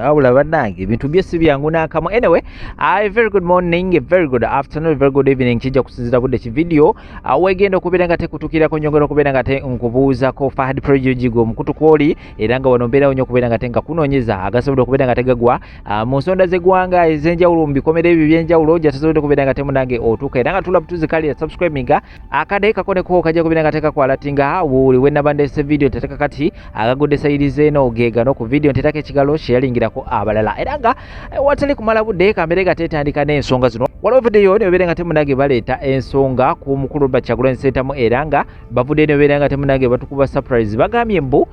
awula bannange ebintu byesi byangu nakamu. Anyway, a very good morning, a very good afternoon, a very good evening kijja kusinzira budde ki video wegenda okubeera nga tekutukirako nyongera okubeera nga nkubuuzako Fahad Projojigo omukutu kwoli era nga wano mbeerawo nnyo okubeera nga nga kunoonyeza agasobola okubeera nga tegagwa mu nsonda z'eggwanga ez'enjawulo mu bikomere ebyo by'enjawulo gyatasobola okubeera nga munange otuuka era nga tula butuzikalira subscribinga akadde kakoneko kajja kubeera nga tekakwalatinga buli wenabandese video teteka kati agagudde sayirize eno gegano ku video ntetako ekigalo kyeyalingirako abalala era nga watali kumala budde kambere nga tetandika n'ensonga zino waliwo video nebeera nga munange baleeta ensonga ku mukulu Kyagulanyi Ssentamu era nga bavudde nebeera nga munange batukuba surprise bagambye mbu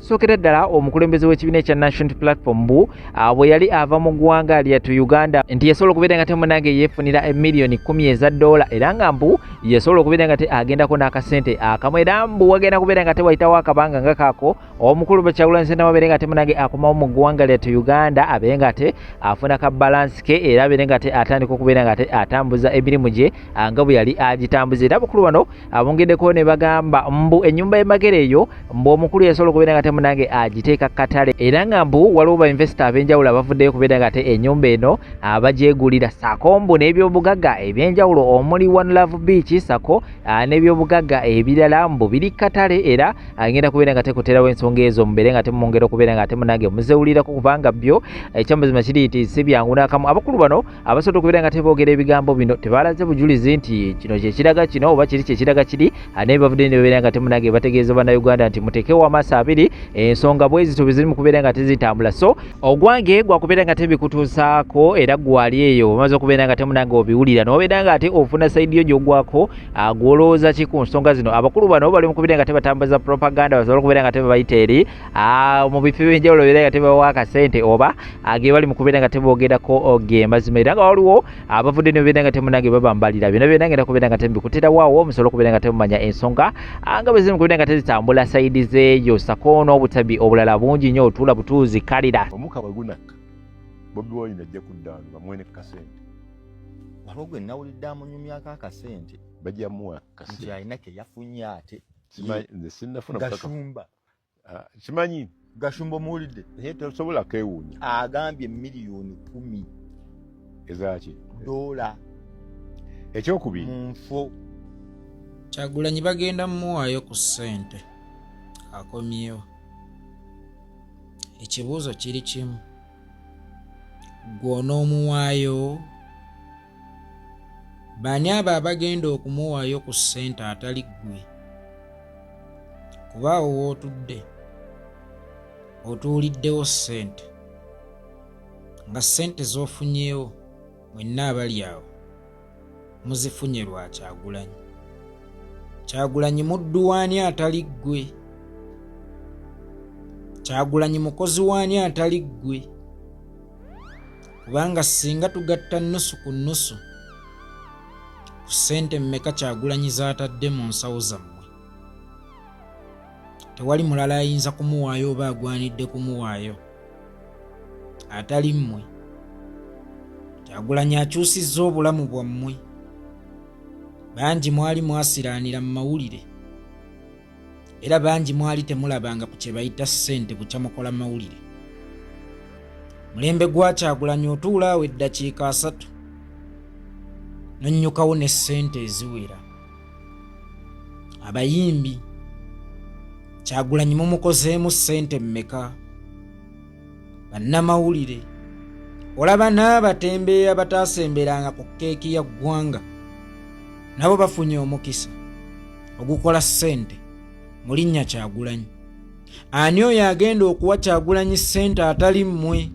sookera ddala omukulembeze w'ekibiina ekya National Platform bwe yali ava mu ggwanga lyattu Uganda nti yasobola okubeera nga munange yeefunira emiliyoni 10 eza dola era nga mbu yasobola okubeera nga agendako n'akasente akamu era mbu wagenda kubeera nga wayitawo akabanga nga kaako omukulu Kyagulanyi Ssentamu abeere nga munange akomawo mu ggwanga lyattu Uganda abeere nga afuna ka balance ke era abeere nga atandika okubeera nga atambuza emirimu gye nga bwe yali agitambuza era abakulu bano abongeddeko ne bagamba mbu ennyumba y'emagere eyo mbu omukulu yasobola okubeera nga munange agiteeka katale era nga mbu waliwo ba investor ab'enjawulo abavuddeyo okubeera nga ennyumba eno abagyegulira sako mbu n'ebyobugagga ebyenjawulo omuli One Love Beach sako n'ebyobugagga ebirala mbu biri katale era agenda kubeera nga tekuterawo ensonga ezo mubeere nga mumwongera okubeera nga munange muzewulirako kubanga byo ekyamazima kiri nti si byangu nakamu abakulu bano abasobola okubeera nga boogera ebigambo bino tebalaze bujulizi nti kino kyekiraga kino oba kiri kyekiraga kiri naye bavudde ne babeera nga munange bategeeza bannayuganda nti muteekewo amaaso abiri ensonga bwezito ziri mu kubeera nga tezitambula so ogwange gwakubeera nga bikutuusaako era gwali eyo omaze okubeera nga munange obiwulira n'obeera nga ofuna sayidi yo gy'ogwako gwolowooza ki ku nsonga zino abakulu bano bali mu kubeera nga batambuza propaganda basobola okubeera nga babayita eri mu bifo by'enjawulo beera nga babawa akasente oba ge bali mu kubeera nga boogerako ge mazima era nga waliwo abavudde ne babeera nga munange babambalira byonna byonna ngenda kubeera nga bikuterawawo musobola okubeera nga mumanya ensonga nga bwe ziri mu kubeera nga tezitambula sayidi zeeyo sako n'obutabi obulala bungi nnyo otuula butuuzi kalira omuka bwegunakka Bobi Wine ajja kuddaanu bamwene kasente waliwo gwe nawulidde amunyumyako akasente bajja muwa kasente nti alina ke yafunye ate nze sinnafuna Gashumba kimanyi Gashumba muwulidde naye tosobola kwewuunya agambye miliyoni 10 ezaki dola ekyokubiri mu nfo Kyagulanyi bagenda mmuwaayo ku ssente akomyewo ekibuuzo kiri kimu gw'onoomuwaayo bani abo abagenda okumuwaayo ku ssente atali ggwe kuba awo wootudde otuuliddewo ssente nga ssente z'ofunyeewo mwenna abali awo muzifunye lwa Kyagulanyi Kyagulanyi muddu waani atali ggwe Kyagulanyi mukozi waani atali ggwe kubanga singa tugatta nnusu ku nnusu ku ssente mmeka Kyagulanyi zaatadde mu nsawo zammwe tewali mulala ayinza kumuwaayo oba agwanidde kumuwaayo atali mmwe Kyagulanyi akyusizza obulamu bwammwe bangi mwali mwasiraanira mu mawulire era bangi mwali temulabanga ku kye bayita ssente bukya mukola mawulire mulembe gwa Kyagulanyi otuula awo eddakiika 3 nonnyukawo ne ssente eziwera abayimbi Kyagulanyi mumukozeemu ssente mmeka bannamawulire olaba n'abatembeeyi bataasemberanga ku keeki ya ggwanga nabo bafunye omukisa ogukola ssente mu linnya Kyagulanyi ani oyo agenda okuwa Kyagulanyi ssente atali mmwe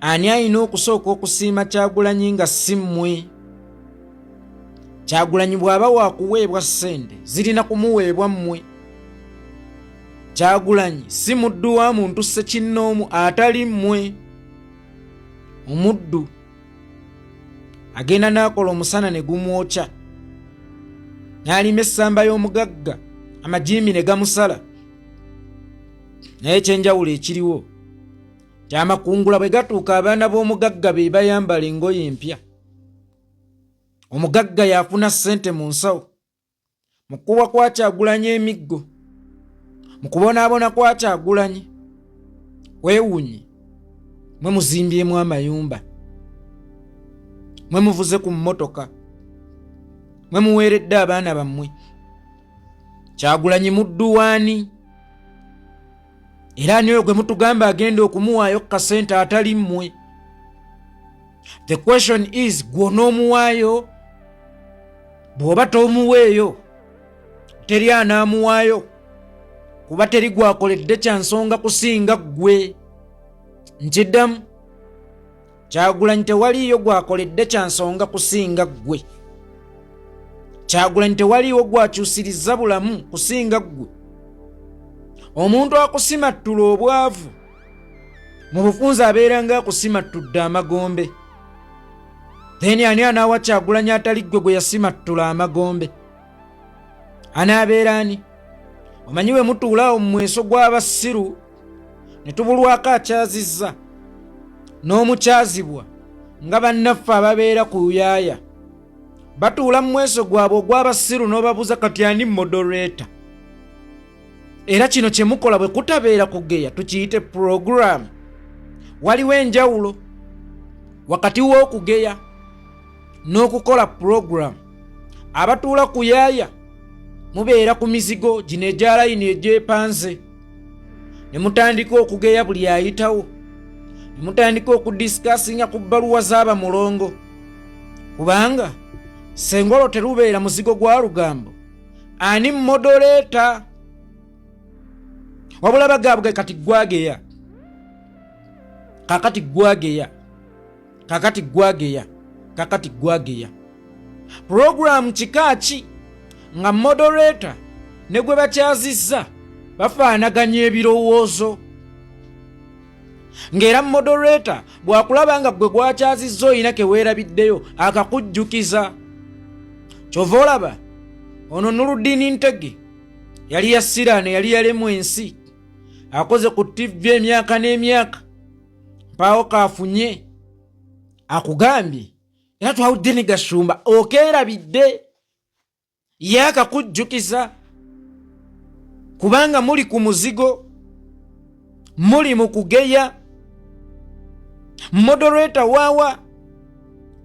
ani ayina okusooka okusiima Kyagulanyi nga si mmwe Kyagulanyi bw'aba waakuweebwa ssente zirina kumuweebwa mmwe Kyagulanyi si muddu wa muntu ssekinnoomu atali mmwe omuddu agenda n'akola omusana ne gumwokya n'alima essamba y'omugagga amajiimi ne gamusala naye ekyenjawulo ekiriwo kyamakungula bwe gatuuka abaana b'omugagga be bayambala engoye empya omugagga yafuna ssente mu nsawo mu kuba kwa Kyagulanyi emiggo mu kubonaabona kwa Kyagulanyi weewuunye mwe muzimbyemu amayumba, mwe muvuze ku mmotoka, mwe muweeredde abaana bammwe. Kyagulanyi muddu waani? Era niyo gwe mutugamba agenda okumuwaayo kasente atali mmwe. The question is, gw'onoomuwaayo? Bw'oba toomuweeyo teri anaamuwaayo, kuba teri gwakoledde kya nsonga kusinga ggwe. Nkiddamu, Kyagulanyi tewaliiyo gwakoledde kya nsonga kusinga ggwe. Kyagulanyi tewaliiwo gwakyusirizza bulamu kusinga ggwe. Omuntu akusimattula obwavu mu bufunza abeera nga akusimattudde amagombe. Then ani anaawa Kyagulanyi atali ggwe gwe yasimattula amagombe? Anaabeera ani? Omanyi we mutuulaawo mu mweso gw'abasiru ne tubulwako akyazizza n'omukyazibwa nga bannaffe ababeera ku Uyaaya. Batuula mu mweso gwabwe ogw'abasiru n'obabuuza kati ani moderator? Era kino kye mukola bwe kutabeera kugeya tukiyite program. Waliwo enjawulo wakati w'okugeya n'okukola program. Abatuula ku Uyaaya mubeera ku mizigo gino egya layini egyepanze, ne mutandika okugeya buli ayitawo, ne mutandika okudisikasinga ku bbaluwa z'abamulongo, kubanga sengolo terubeera muzigo gwa lugambo. Ani moderator? Wabula bagabwe kati gwageya, kakati gwageya, kakati gwageya, kakati gwageya. Program kikaaki nga moderator ne gwe bakyazizza bafaanaganya ebirowoozo. Ng'era moderator bw'akulaba nga gwe gwakyazizza olina ke weerabiddeyo akakujjukiza. Kyova olaba ono Nurudini Ntege yali yassiraane, yali yalemu ensi, akoze ku TV emyaka n'emyaka, mpaawo kaafunye akugambye era twawudde ne Gashumba okeerabidde ye akakujjukiza, kubanga muli ku muzigo, muli mu kugeya. Moderator waawa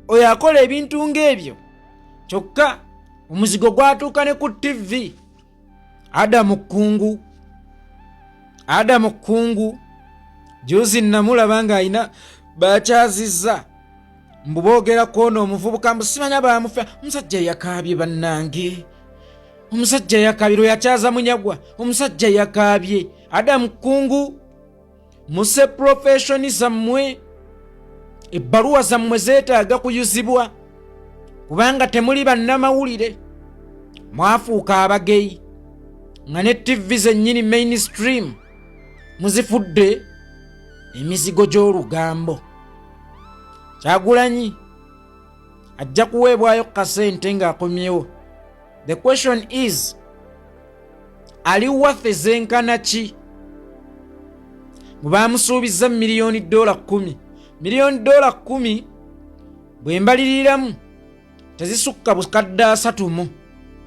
oyo akola ebintu ng'ebyo, kyokka omuzigo gwatuuka ne ku TV. Adamu Kkungu juzi namulaba ng'alina bakyazizza mbu boogerako ono omuvubuka mbu simanya baamufa. Omusajja yakaabye bannange, omusajja yakaabye lwe yakyaza munyagwa, omusajja yakaabye. Adamu Kkungu, muse professioni zammwe, ebbaluwa zammwe zeetaaga kuyuzibwa, kubanga temuli bannamawulire, mwafuuka abageyi nga ne TV zennyini mainstream muzifudde emizigo gy'olugambo. Kyagulanyi ajja kuweebwayo kasente ng'akomyewo. The question is, ali waffe zenkana ki? Baamusuubizza miliyoni $10. Miliyoni $10 bwe mbaliriramu tezisukka bukadde 3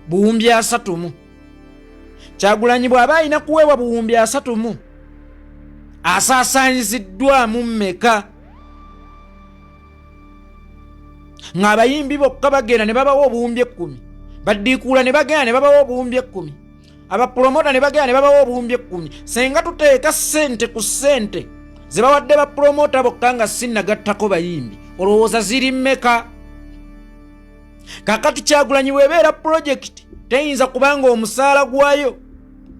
buwumbi 3. Kyagulanyi bw'aba alina kuweebwa buwumbi 3 asaasaanyiziddwamu mmeka? Ng'abayimbi bokka bagenda ne babawo obuwumbi 10, baddiikuula ne bagenda ne babawo obuwumbi 10, abapromota ne bagenda ne babawo obuwumbi 10. Senga tuteeka ssente ku ssente ze bawadde bapromota bokka nga sinnagattako bayimbi, olowooza ziri mmeka? Kakati Kyagulanyi bw'ebeera project teyinza kubanga omusaala gwayo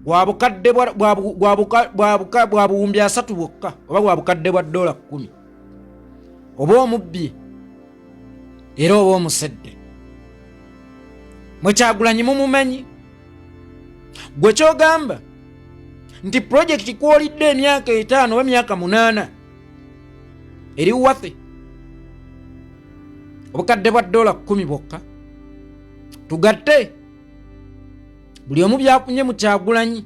gwa bukadde bwa buwumbi 3 bwokka, oba gwa bukadde bwa $10, oba omubbye era oba omusedde. Mwe Kyagulanyi mumumanyi? Gwe kyogamba nti project kwolidde emyaka 5 oba emyaka 8 eri waffe obukadde bwa $10 bwokka. Tugatte buli omu byafunye mu Kyagulanyi,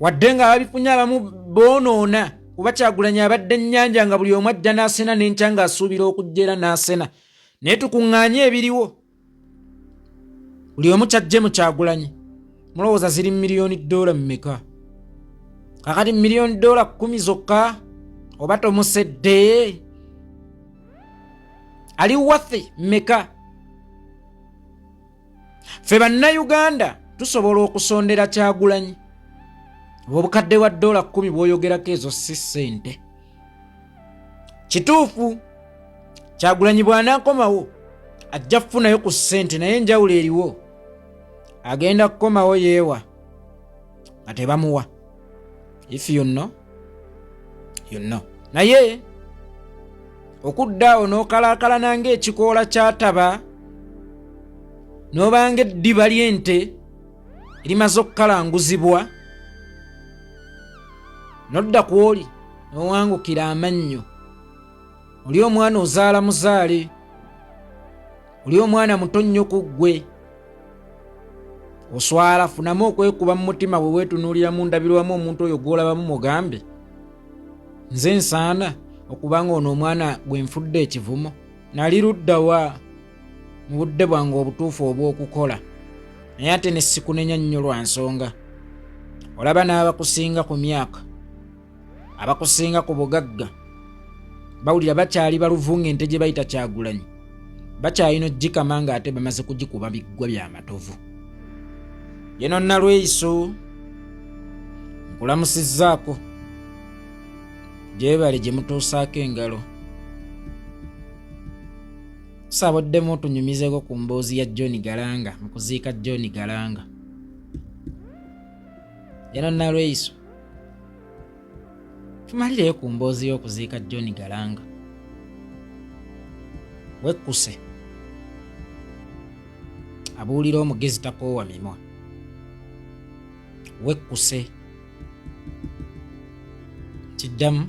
wadde nga ababifunye abamu boonoona, kuba Kyagulanyi abadde ennyanja nga buli omu ajja n'asena n'enkya ng'asuubira okujja era n'asena. Naye tukuŋŋaanye ebiriwo, buli omu kyajje mu Kyagulanyi. Mulowooza ziri miliyoni $mmeka? kakati $1,000,000 zokka oba tomusedde ali worth meka? Ffe bannayuganda tusobola okusondera Kyagulanyi obukadde wa $10 bw'oyogerako ezo si ssente. Kituufu Kyagulanyi bw'anaakomawo ajja kufunayo ku ssente, naye enjawulo eriwo. Agenda kukomawo yeewa nga tebamuwa. If you know, you know. Naye okuddaawo n'okalaakala ng'ekikoola ky'ataba n'obanga eddiba ly'ente erimaze okukalanguzibwa, nodda ku oli n'owangukira amannyo. Oli omwana ozaala muzaale, oli omwana muto nnyo ku ggwe. Oswala funamu okwekuba mu mutima bwe weetunuulira mu ndabirwamu omuntu oyo gw'olabamu mugambe, nze nsaana okuba ng'ono omwana gwe nfudde ekivumo, nali luddawa mu budde bwange obutuufu obw'okukola. Naye ate ne sikunenya nnyo lwa nsonga olaba n'abakusinga ku myaka, abakusinga ku bugagga, bawulira bakyali baluvunga ente gye bayita Kyagulanyi, bakyalina ogikama ng'ate bamaze kugikuba biggwa by'amatovu. Yeno Nalweyiso nkulamusizzaako, gyebale gye mutuusaako engalo. Saboddemu otunyumizeko ku mboozi ya John Galanga mu kuziika John Galanga. Yeno Nalweyiso tumalireyo ku mboozi y'okuziika John Galanga. Wekkuse abuulira omugezi takoowa mimwa. Wekkuse kiddamu,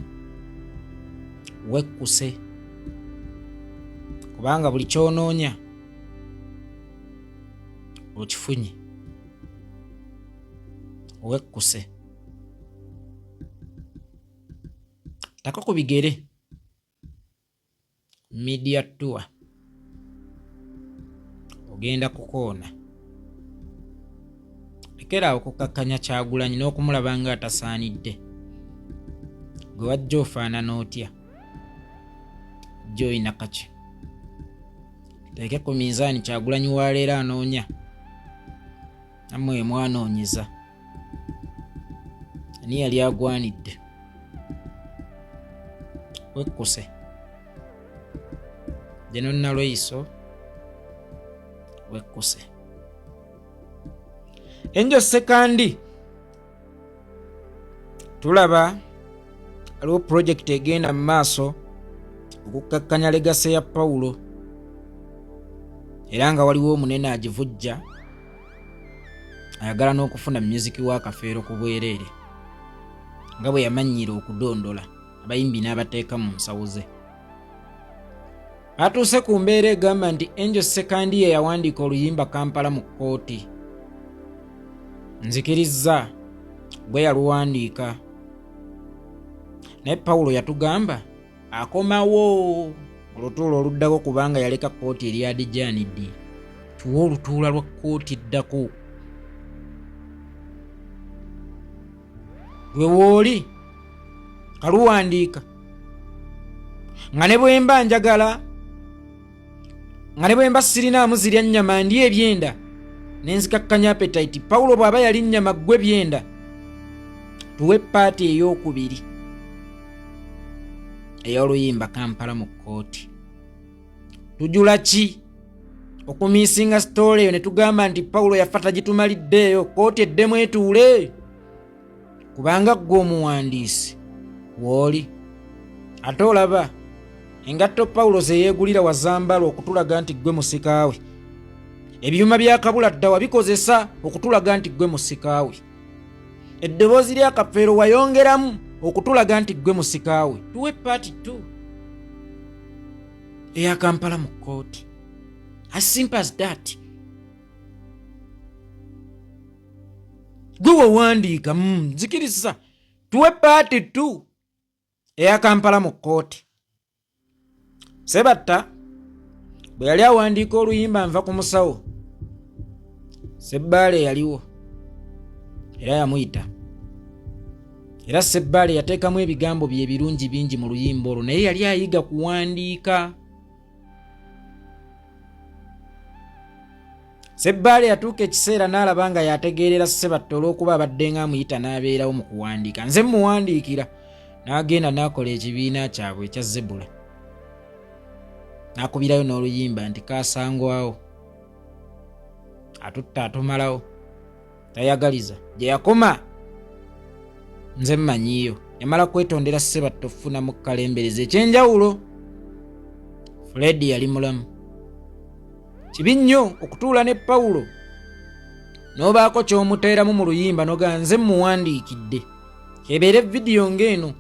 wekkuse kubanga buli kyonoonya okifunye. Wekkuse taka ku bigere. Media tour ogenda kukoona. Lekera okukakkanya Kyagulanyi n'okumulaba nga atasaanidde. Gwe wajja ofaanana otya? Joyina kaki teeke ku miizaani Kyagulanyi wa leero anoonya, nammwe mwanoonyeza. Ani yali agwanidde? Wekkuse Jeno Nalweyiso, wekkuse. Enjo Sekandi tulaba aliwo project egenda mu maaso okukkakkanya legase ya Pawulo, era nga waliwo omunene agivujja ayagala n'okufuna music wa kafeero ku bwereere nga bwe yamanyiira okudondola abayimbi n'abateeka mu nsawo ze. Atuuse ku mbeera egamba nti Enjo Sekandi ye yawandiika oluyimba Kampala mu kkooti. Nzikirizza gwe yaluwandiika, naye Pawulo yatugamba akomawo olutuula oluddako kubanga yaleka kkooti eri adijaniddi. Tuwe olutuula lwa kkooti eddako. Gwe wooli kaluwandiika nga ne bwe mba njagala, nga ne bwe mba sirinaamu zirya nnyama ndi ebyenda nenzikakkanya appetite, Pawulo bw'aba yali nnyama ggwe byenda. Tuwe paati ey'okubiri ey'oluyimba Kampala mu kkooti. Tujula ki okumiisinga sitoole eyo ne tugamba nti Pawulo yafa tagitumaliddeeyo, kkooti eddemu etuule? Kubanga ggwe omuwandiisi wooli. Ate olaba engatto Pawulo ze yeegulira wazambala okutulaga nti ggwe musikaawe. Ebyuma bya kabula dda wabikozesa okutulaga nti ggwe musikaawe. Eddoboozi lya kafeero wayongeramu okutulaga nti ggwe musikaawe. Tuwe paati 2 eya Kampala mu kkooti. As simple as that. Gwe wawandiika nzikiriza. Tuwe paati 2 eya Kampala mu kkooti. Sebatta bwe yali awandiika oluyimba nva ku musawo, Sebbaale yaliwo era yamuyita era Ssebbale yateekamu ebigambo bye birungi bingi mu luyimba olwo naye yali ayiga kuwandiika. Ssebbale yatuuka ekiseera n'alaba nga yategeerera Ssebatta olw'okuba abadde nga amuyita n'abeerawo mu kuwandiika. Nze muwandiikira n'agenda n'akola ekibiina kyabwe ekya Zebula. N'akubirayo n'oluyimba nti kaasangwawo atutta atumalawo tayagaliza gye yakoma nze mmanyiyo. Yamala kwetondera Ssebatta okufunamu kalembereza ekyenjawulo. Fred yali mulamu. Kibi nnyo okutuula ne Pawulo n'obaako ky'omuteeramu mu luyimba noga nze muwandiikidde. Kebeere vidiyo ng'eno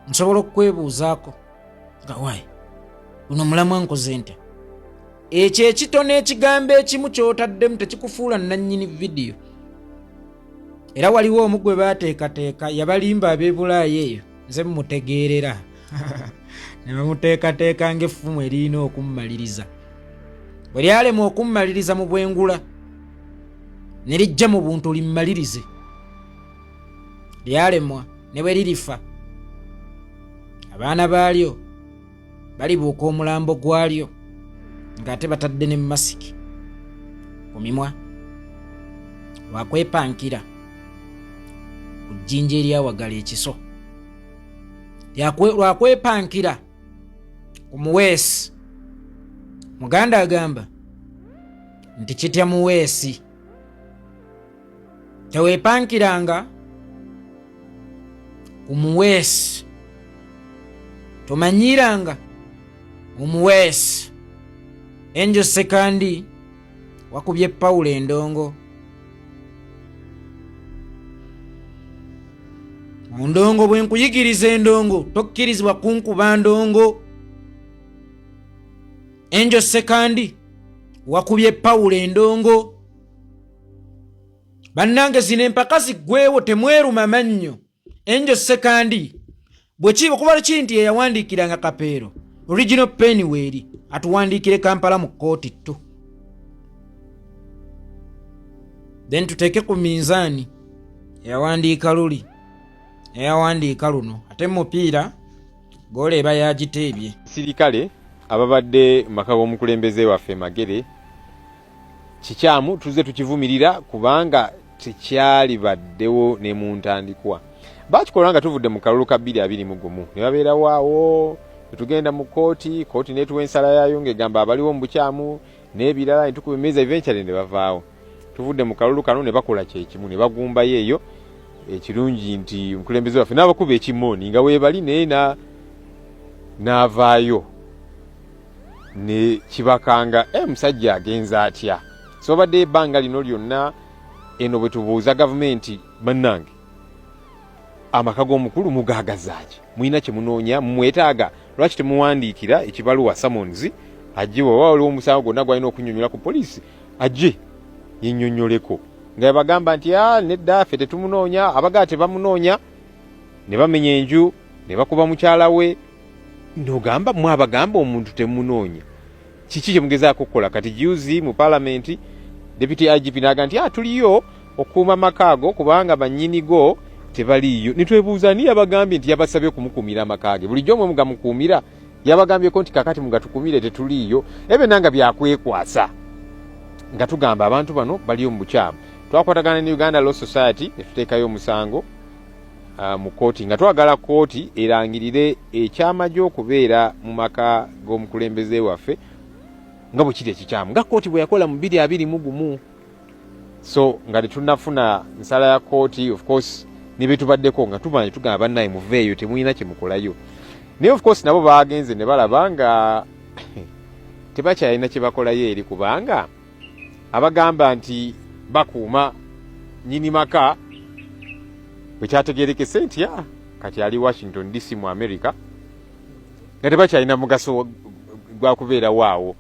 nsobola okwebuuzaako nga waayi guno mulamu ankoze ntya. Ekyo ekitono ekigambo ekimu ky'otaddemu tekikufuula nannyini vidiyo. Era waliwo omu gwe baateekateeka yabalimba ab'Ebulaaya eyo nze mmutegeerera ne bamuteekateeka ng'effumu erina okummaliriza. Bwe lyalema okummaliriza mu bwengula ne lijja mu buntu limmalirize. Lyalemwa ne bwe lirifa abaana baalyo balibuuka omulambo gwalyo ng'ate batadde ne masiki ku mimwa lwakwepankira ku jjinja eryawagala ekiso, lwakwepankira ku muweesi. Muganda agamba nti kitya muweesi. Teweepankiranga ku muweesi, tomanyiranga omuweesi. Enjo Sekandi wakubye Pawulo endongo. Mu ndongo bwe nkuyigiriza endongo tokkirizibwa kunkuba ndongo. Enjo Sekandi wakubye Pawulo endongo. Bannange zino empaka ziggweewo temweruma mannyo. Enjo Sekandi bwe kiba kuba kinti yawandiikiranga Kapeero original Pennyweeri atuwandiikire Kampala mu kkooti ttu. Then tuteeke ku minzaani yawandiika luli yawandiika luno ate mupiira gooleba yagiteebye. Sirikale ababadde maka g'omukulembeze waffe Magere kikyamu tuze tukivumirira kubanga tekyali baddewo ne mu ntandikwa. Bakikola nga tuvudde mu kalulu ka 2021 ne babeera waawo tugenda mu kooti n'etuwa ensala yaayo ng'egamba abaliwo mu bukyamu n'ebirala ne tukubimeza eventually ne bavaawo. Tuvudde mu kalulu kano ne bakola kyekimu ne bagumbayo eyo ekirungi nti omukulembeze waffe n'abakuba ekimooni nga weebali naye n'avaayo ne kibakanga musajja agenza atya. So badde ebbanga lino lyonna eno bwe tubuuza gavumenti bannange amaka g'omukulu mugaagazaaki mulina kye munoonya mumwetaaga lwaki temuwandiikira ekibaluwa summons ajje bw'oba waliwo omusango gwonna gwalina okunnyonnyola ku poliisi ajje yennyonnyoleko nga yabagamba nti nedda ffe tetumunoonya abagaa tebamunoonya ne bamenya enju ne bakuba mukyala we n'ogamba mwabagamba omuntu temunoonya kiki kye mugezaako okukola. Kati juzi mu palamenti deputy IGP n'aga nti tuliyo okuuma amakaago kubanga bannyinigo tebaliyo. Nitwebuuza ni yabagambye nti yabasabye okumukuumira amakaage bulijjo omwe mugamukuumira yabagambyeko nti kakati mugatukumire tetuliyo. Ebyo nanga byakwekwasa nga tugamba abantu bano baliyo mu bukyamu. Twakwatagana ne Uganda Law Society ne tuteekayo omusango mu kooti nga twagala kooti erangirire ekyamajja okubeera mu maka g'omukulembeze waffe nga bwe kiri ekikyamu nga kooti bwe yakola mu 2021. So nga tetunnafuna nsala ya kooti of course ne betubaddeko nga tumanyi tugamba bannaye muveeyo temulina kye mukolayo. Naye of course nabo baagenze ne balaba nga tebakyalina kye bakolayo eri kubanga abagamba nti bakuuma nyini maka bwe kyategeerekese nti kati ali Washington DC mu America nga tebakyalina mugaso gwa kubeera waawo.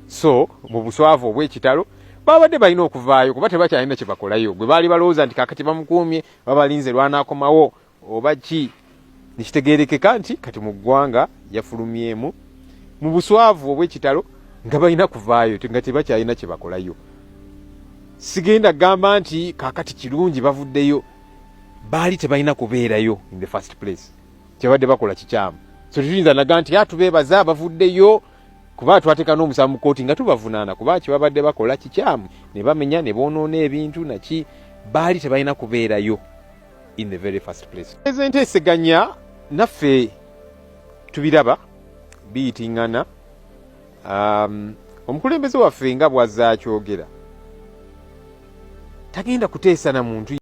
So mu buswavu obw'ekitalo babadde balina okuvaayo kuba tebakyalina kye bakolayo. Gwe baali balowooza nti kakati bamukuumye babalinze lwanaakomawo oba ki nekitegeerekeka nti kati mu ggwanga yafulumyemu mu buswavu obw'ekitalo nga balina kuvaayo nga tebakyalina kye bakolayo. Sigenda gamba nti kakati kirungi bavuddeyo baali tebalina kubeerayo in the first place kyebadde bakola kikyamu so tuyinza naga nti atubeebaza abavuddeyo kuba twateeka n'omusango mu kooti nga tubavunaana kuba kyebabadde bakola kikyamu ne bamenya ne boonoona ebintu naki baali tebalina kubeerayo in the very first place. Enteeseganya naffe tubiraba biyitiŋŋana omukulembeze waffe nga bw'azza akyogera tagenda kuteesa na muntu